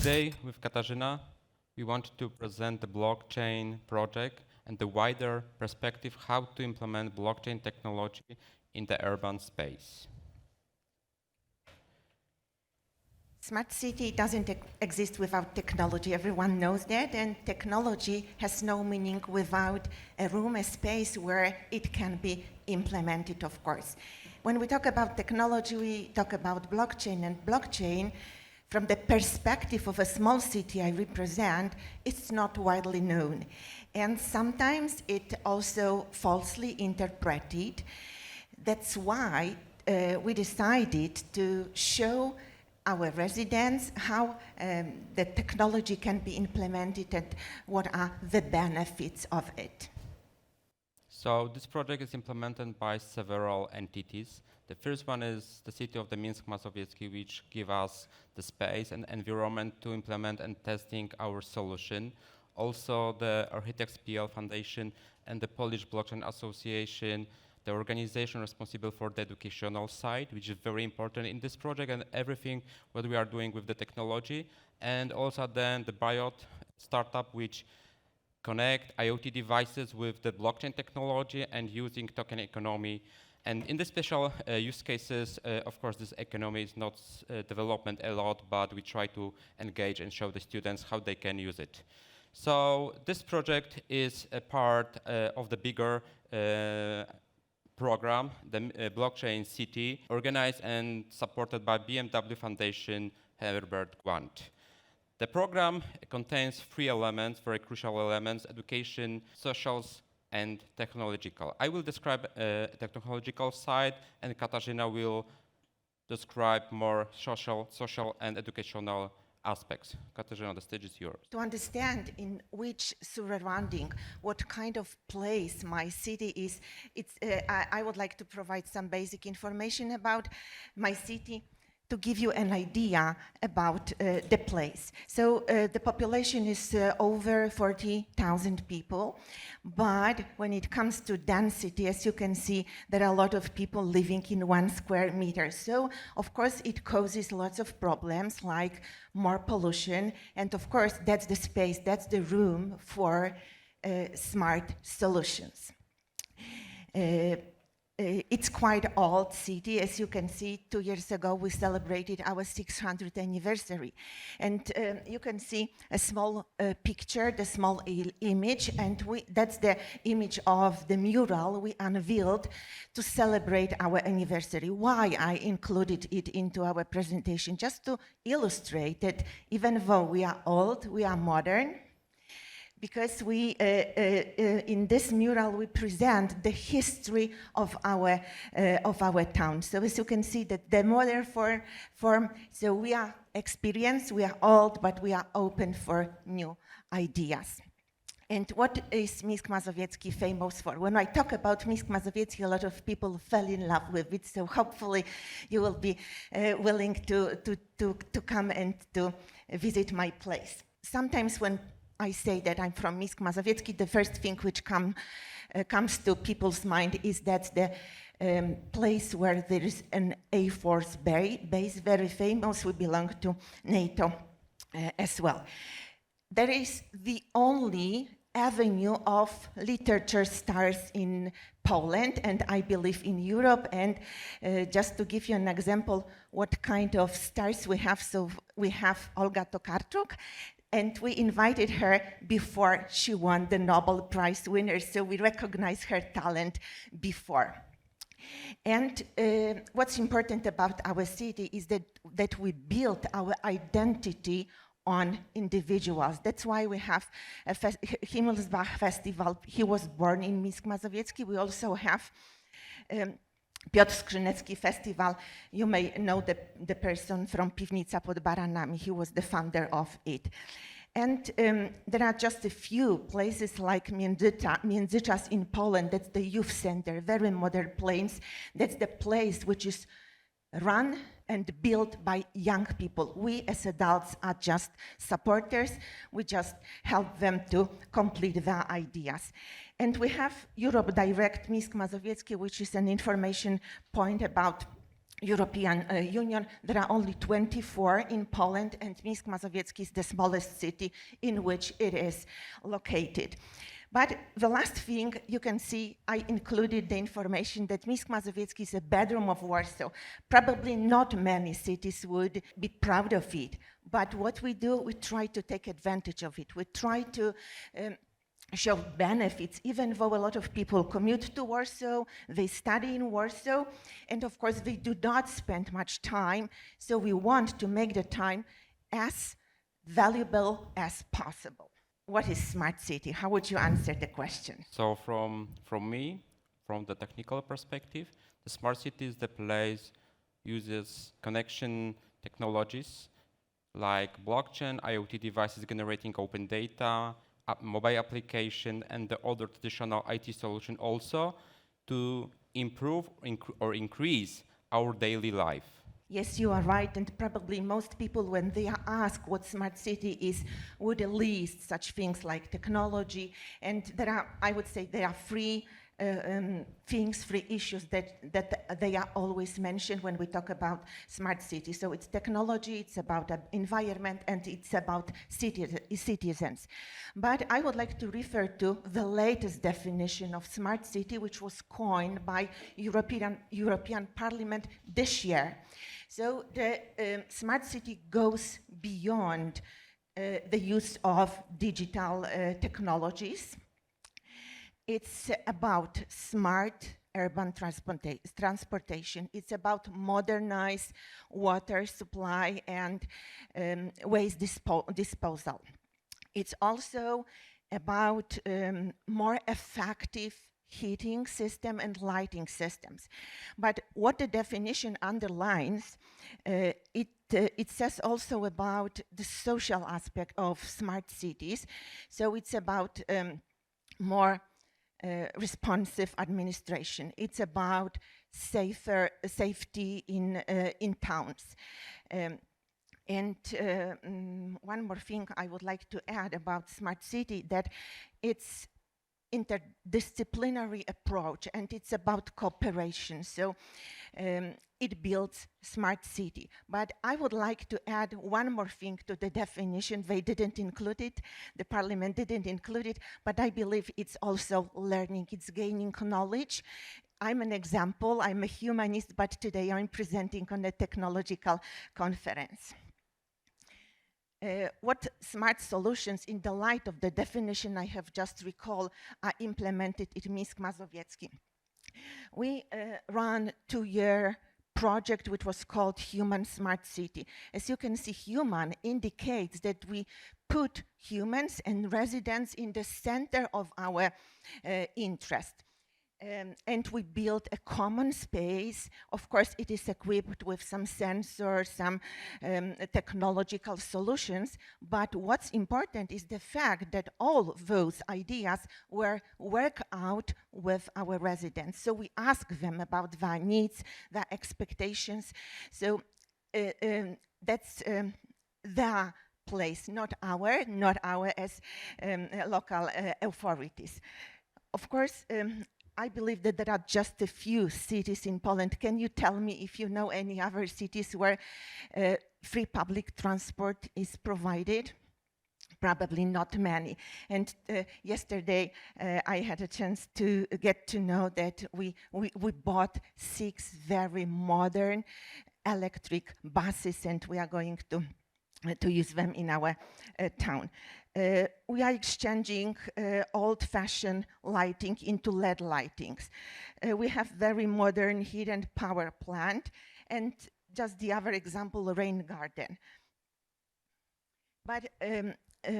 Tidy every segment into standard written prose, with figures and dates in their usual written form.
Today, with Katarzyna, we want to present the blockchain project and the wider perspective how to implement blockchain technology in the urban space. Smart city doesn't exist without technology. Everyone knows that, and technology has no meaning without a room, a space where it can be implemented, of course. When we talk about technology, we talk about blockchain, and blockchain, from the perspective of a small city I represent, it's not widely known. And sometimes it also falsely interpreted. That's why we decided to show our residents how the technology can be implemented and what are the benefits of it. So this project is implemented by several entities. The first one is the city of the Minsk Mazowiecki, which give us the space and environment to implement and testing our solution. Also the Architects PL Foundation and the Polish Blockchain Association, the organization responsible for the educational side, which is very important in this project and everything what we are doing with the technology. And also then the Biot startup, which connect IoT devices with the blockchain technology and using token economy. And in the special use cases, of course, this economy is not development a lot, but we try to engage and show the students how they can use it. So this project is a part of the bigger program, the Blockchain City, organized and supported by BMW Foundation Herbert Grant. The program contains three elements, very crucial elements: education, socials, and technological. I will describe the technological side, and Katarzyna will describe more social and educational aspects. Katarzyna, the stage is yours. To understand in which surrounding, what kind of place my city is, I would like to provide some basic information about my city to give you an idea about the place. So the population is over 40,000 people, but when it comes to density, as you can see, there are a lot of people living in 1 square meter. So of course it causes lots of problems like more pollution, and of course that's the space, that's the room for smart solutions. It's quite old city. As you can see, 2 years ago we celebrated our 600th anniversary. And you can see a small picture, the small image, and that's the image of the mural we unveiled to celebrate our anniversary. Why I included it into our presentation? Just to illustrate that even though we are old, we are modern, because we, in this mural, we present the history of our town. So as you can see, that the modern form, so we are experienced, we are old, but we are open for new ideas. And what is Minsk Mazowiecki famous for? When I talk about Minsk Mazowiecki, a lot of people fell in love with it, so hopefully you will be willing to come and to visit my place. Sometimes when I say that I'm from Minsk Mazowiecki, the first thing which comes to people's mind is that the place where there is an Air Force base, very famous. We belong to NATO as well. There is the only avenue of literature stars in Poland, and I believe in Europe. And just to give you an example, what kind of stars we have, so we have Olga Tokarczuk, and we invited her before she won the Nobel Prize winner, so we recognize her talent before. And what's important about our city is that we built our identity on individuals. That's why we have a Himmelsbach Festival. He was born in Minsk Mazowiecki. We also have Piotr Skrzynecki Festival. You may know the person from Piwnica pod Baranami. He was the founder of it. And there are just a few places like Międzyczas in Poland. That's the youth center, very modern place. That's the place which is run and built by young people. We as adults are just supporters. We just help them to complete their ideas. And we have Europe Direct Minsk Mazowiecki, which is an information point about European Union. There are only 24 in Poland, and Minsk Mazowiecki is the smallest city in which it is located. But the last thing you can see, I included the information that Minsk Mazowiecki is a bedroom of Warsaw. Probably not many cities would be proud of it, but what we do, we try to take advantage of it. We try to show benefits, even though a lot of people commute to Warsaw, they study in Warsaw, and of course they do not spend much time, so we want to make the time as valuable as possible. What is smart city? How would you answer the question? So from me, from the technical perspective, the smart city is the place uses connection technologies like blockchain, IoT devices generating open data, mobile application, and the other traditional IT solution also to improve or increase our daily life. Yes, you are right, and probably most people, when they are asked what smart city is, would list such things like technology, and there are, I would say, there are three things, three issues that they are always mentioned when we talk about smart city. So it's technology, it's about environment, and it's about citizens. But I would like to refer to the latest definition of smart city, which was coined by European Parliament this year. So the smart city goes beyond the use of digital technologies. It's about smart urban transportation. It's about modernized water supply and waste disposal. It's also about more effective heating system and lighting systems. But what the definition underlines, it says also about the social aspect of smart cities. So it's about more responsive administration. It's about safety in towns. One more thing I would like to add about smart city, that it's interdisciplinary approach and it's about cooperation. So it builds smart city. But I would like to add one more thing to the definition. They didn't include it, the parliament didn't include it, but I believe it's also learning, it's gaining knowledge. I'm an example, I'm a humanist, but today I'm presenting on a technological conference. What smart solutions, in the light of the definition I have just recalled, are implemented in Minsk Mazowiecki? We ran 2-year project which was called Human Smart City. As you can see, human indicates that we put humans and residents in the center of our interest. And we built a common space. Of course, it is equipped with some sensors, some technological solutions, but what's important is the fact that all those ideas were worked out with our residents. So we ask them about their needs, their expectations. So that's their place, not our as local authorities. Of course, I believe that there are just a few cities in Poland. Can you tell me if you know any other cities where free public transport is provided? Probably not many. And yesterday I had a chance to get to know that we bought 6 very modern electric buses, and we are going to use them in our town. We are exchanging old-fashioned lighting into LED lightings. We have very modern heat and power plant, and just the other example, a rain garden. But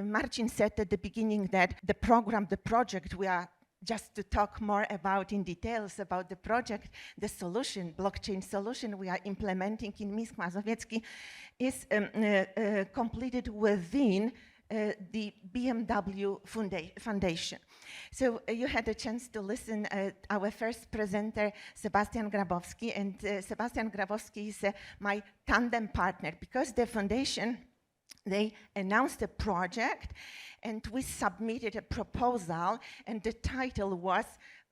Marcin said at the beginning that the project, we are just to talk more about in details about the project, the solution, blockchain solution we are implementing in Minsk Mazowiecki is completed within the BMW Foundation. So you had a chance to listen our first presenter, Sebastian Grabowski, and Sebastian Grabowski is my tandem partner, because the foundation, they announced a project and we submitted a proposal, and the title was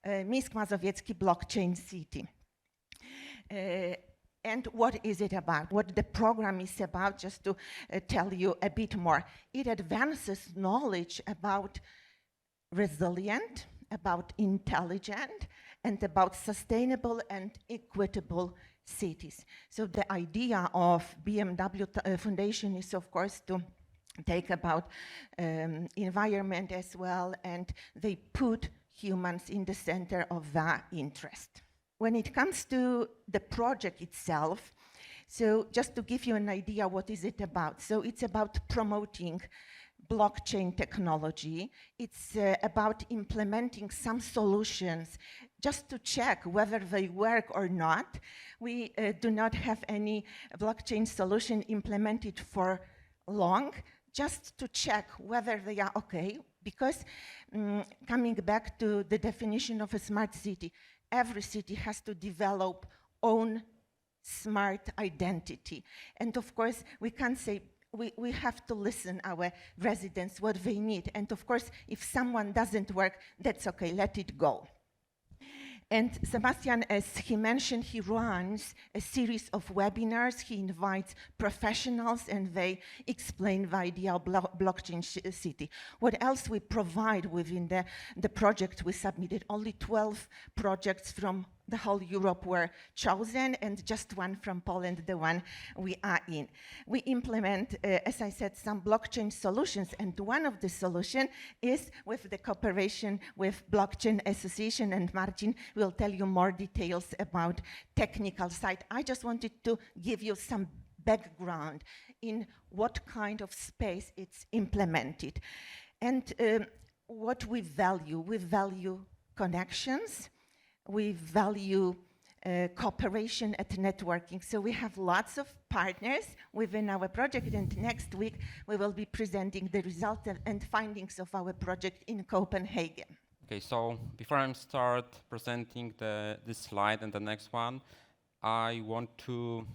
Minsk Mazowiecki Blockchain City. And what is it about? What the program is about, just to tell you a bit more. It advances knowledge about resilient, about intelligent, and about sustainable and equitable cities. So the idea of BMW Foundation is, of course, to take about environment as well, and they put humans in the center of their interest. When it comes to the project itself, so just to give you an idea, what is it about? So it's about promoting blockchain technology. It's about implementing some solutions just to check whether they work or not. We do not have any blockchain solution implemented for long, just to check whether they are okay, because coming back to the definition of a smart city, every city has to develop own smart identity. And of course, we can't say, we have to listen our residents, what they need. And of course, if someone doesn't work, that's okay, let it go. And Sebastian, as he mentioned, he runs a series of webinars. He invites professionals and they explain the idea of blockchain city. What else we provide within the project we submitted? Only 12 projects from the whole Europe were chosen, and just one from Poland, the one we are in. We implement, as I said, some blockchain solutions, and one of the solutions is with the cooperation with Blockchain Association, and Marcin will tell you more details about technical side. I just wanted to give you some background in what kind of space it's implemented. And what we value connections, we value cooperation and networking. So we have lots of partners within our project, and next week we will be presenting the results and findings of our project in Copenhagen. Okay, so before I start presenting this slide and the next one, I want to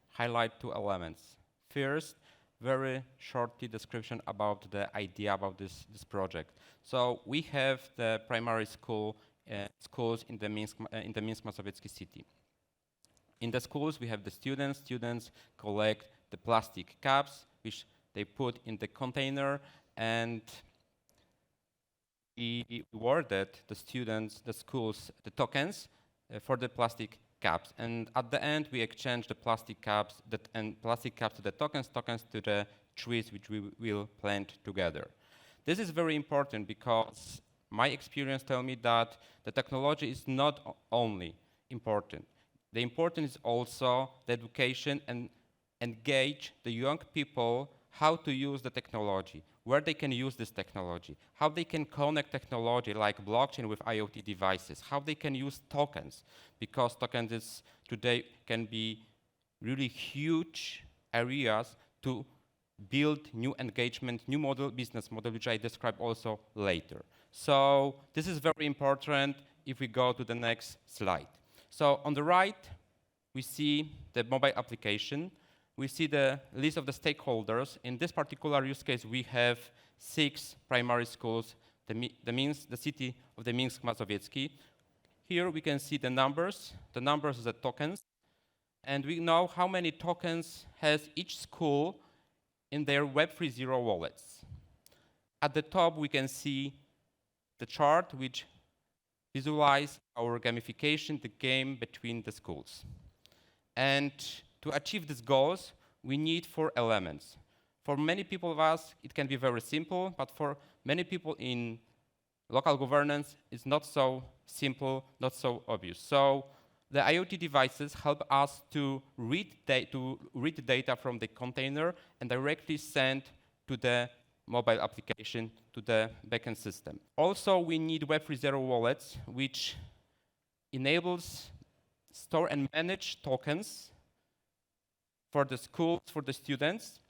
highlight two elements. First, very shortly description about the idea about this project. So we have the primary schools in the Minsk Mazowiecki city. In the schools, we have the students. Students collect the plastic cups, which they put in the container, and we awarded the students, the schools, the tokens for the plastic cups. And at the end, we exchange the plastic cups to the tokens to the trees which we will plant together. This is very important because my experience tells me that the technology is not only important. The important is also the education and engage the young people how to use the technology, where they can use this technology, how they can connect technology like blockchain with IoT devices, how they can use tokens, because tokens today can be really huge areas to build new engagement, new business model, which I describe also later. So this is very important if we go to the next slide. So on the right, we see the mobile application. We see the list of the stakeholders. In this particular use case, we have 6 primary schools, the city of the Minsk Mazowiecki. Here we can see the numbers of the tokens, and we know how many tokens has each school in their Web3 Zero wallets. At the top, we can see the chart which visualizes our gamification, the game between the schools. And to achieve these goals, we need 4 elements. For many people of us, it can be very simple, but for many people in local governance, it's not so simple, not so obvious. So the IoT devices help us to read data from the container and directly send to the mobile application, to the backend system. Also, we need Web3 Zero wallets, which enables store and manage tokens for the schools, for the students.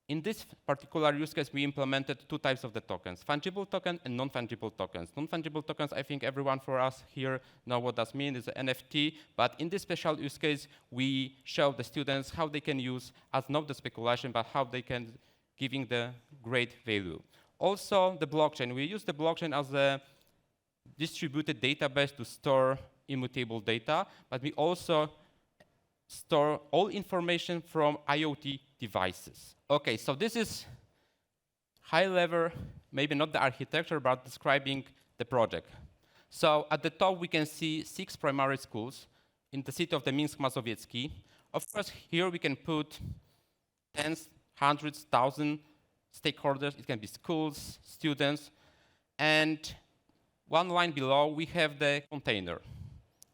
In this particular use case, we implemented 2 types of the tokens, fungible token and non-fungible tokens. Non-fungible tokens, I think everyone for us here know what that means, it's an NFT, but in this special use case, we show the students how they can use, as not the speculation, but how they can giving the great value. Also, the blockchain. We use the blockchain as a distributed database to store immutable data, but we also store all information from IoT devices. Okay, so this is high level, maybe not the architecture, but describing the project. So at the top, we can see 6 primary schools in the city of the Minsk Mazowiecki. Of course, here we can put tens, hundreds, thousands stakeholders. It can be schools, students, and one line below, we have the container.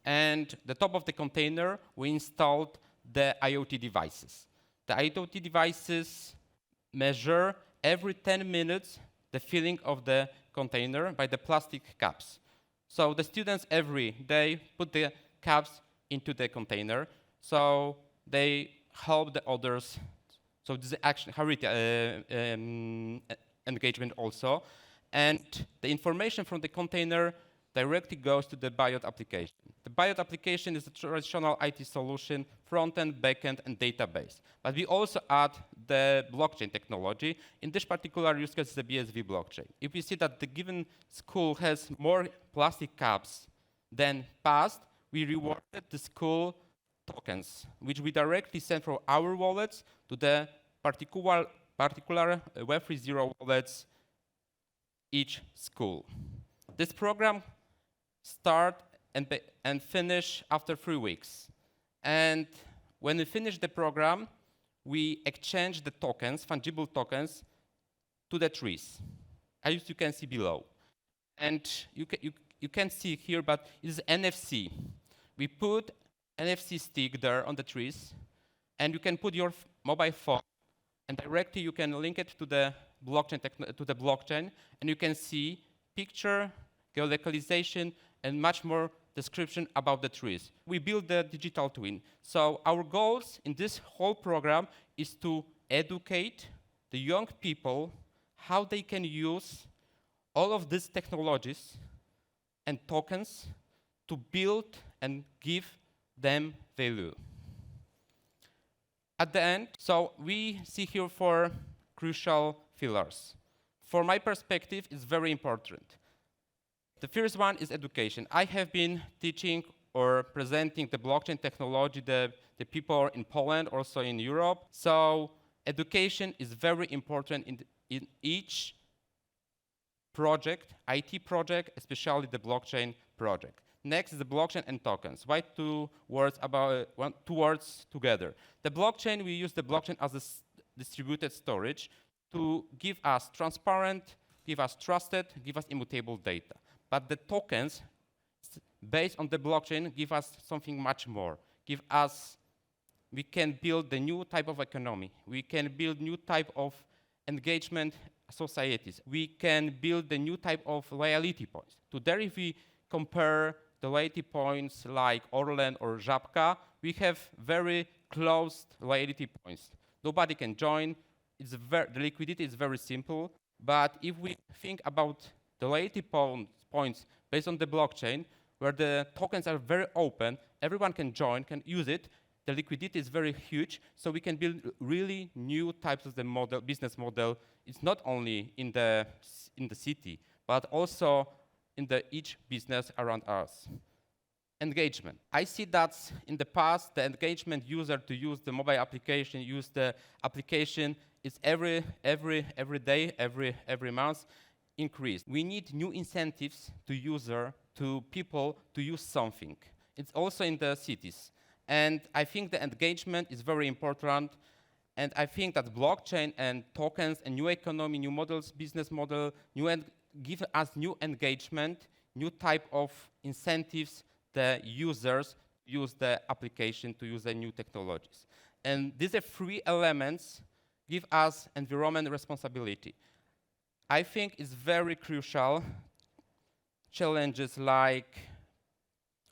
And the top of the container, we installed the IoT devices. The IoT devices measure every 10 minutes the filling of the container by the plastic caps. So the students every day put the caps into the container, so they help the others. So this is actually engagement also. And the information from the container directly goes to the BIOT application. The BIOT application is a traditional IT solution, front-end, back-end, and database. But we also add the blockchain technology. In this particular use case, the BSV blockchain. If we see that the given school has more plastic caps than past, we rewarded the school tokens, which we directly send from our wallets to the particular Web3.0 wallets each school. This program start and finish after 3 weeks. And when we finish the program, we exchange the tokens, fungible tokens, to the trees, as you can see below. And you can see here, but it is NFC. We put NFC stick there on the trees, and you can put your mobile phone, and directly you can link it to the blockchain, and you can see picture, geolocalization, and much more description about the trees. We build the digital twin. So our goals in this whole program is to educate the young people how they can use all of these technologies and tokens to build and give them value. At the end, so we see here 4 crucial pillars. For my perspective, it's very important. The first one is education. I have been teaching or presenting the blockchain technology the people in Poland, also in Europe. So education is very important in each project, IT project, especially the blockchain project. Next is the blockchain and tokens. Why two words together? The blockchain, we use the blockchain as a distributed storage to give us transparent, give us trusted, give us immutable data. But the tokens, based on the blockchain, give us something much more. We can build the new type of economy. We can build new type of engagement societies. We can build the new type of loyalty points. Today, if we compare the loyalty points like Orlen or Żabka, we have very closed loyalty points. Nobody can join. The liquidity is very simple. But if we think about the loyalty points based on the blockchain, where the tokens are very open, everyone can join, can use it, the liquidity is very huge, so we can build really new types of the business model. It's not only in the city, but also in each business around us. Engagement. I see that in the past, the engagement user to use the mobile application, use the application, is every day, every month increased. We need new incentives to people to use something. It's also in the cities. And I think the engagement is very important. And I think that blockchain and tokens and new economy, new models, business model, give us new engagement, new type of incentives the users use the application to use the new technologies. And these 3 elements give us environment responsibility. I think it's very crucial. Challenges like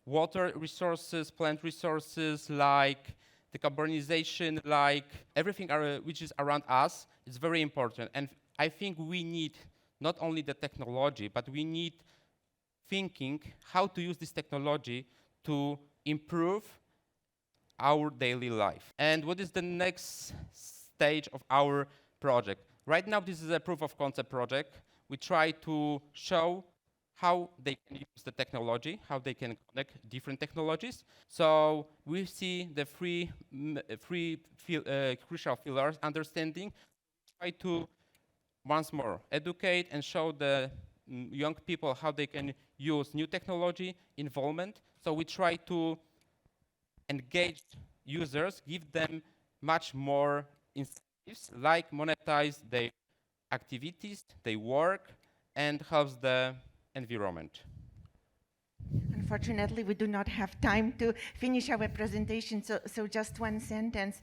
water resources, plant resources, like decarbonization, like everything which is around us is very important. And I think we need not only the technology, but we need thinking how to use this technology to improve our daily life. And what is the next stage of our project? Right now, this is a proof of concept project. We try to show how they can use the technology, how they can connect different technologies. So we see the crucial pillars: understanding, try to once more educate and show the young people how they can use new technology, involvement. So we try to engage users, give them much more incentives, like monetize their activities, their work, and helps the environment. Unfortunately, we do not have time to finish our presentation, so just one sentence.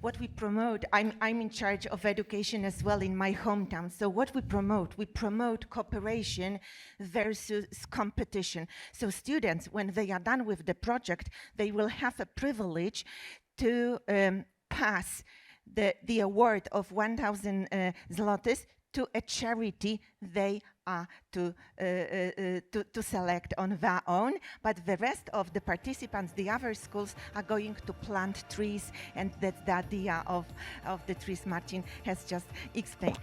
What we promote, I'm in charge of education as well in my hometown. So what we promote cooperation versus competition. So students, when they are done with the project, they will have a privilege to pass the award of 1,000 zlotys to a charity they are to select on their own, but the rest of the participants, the other schools, are going to plant trees, and that's the idea of the trees Marcin has just explained.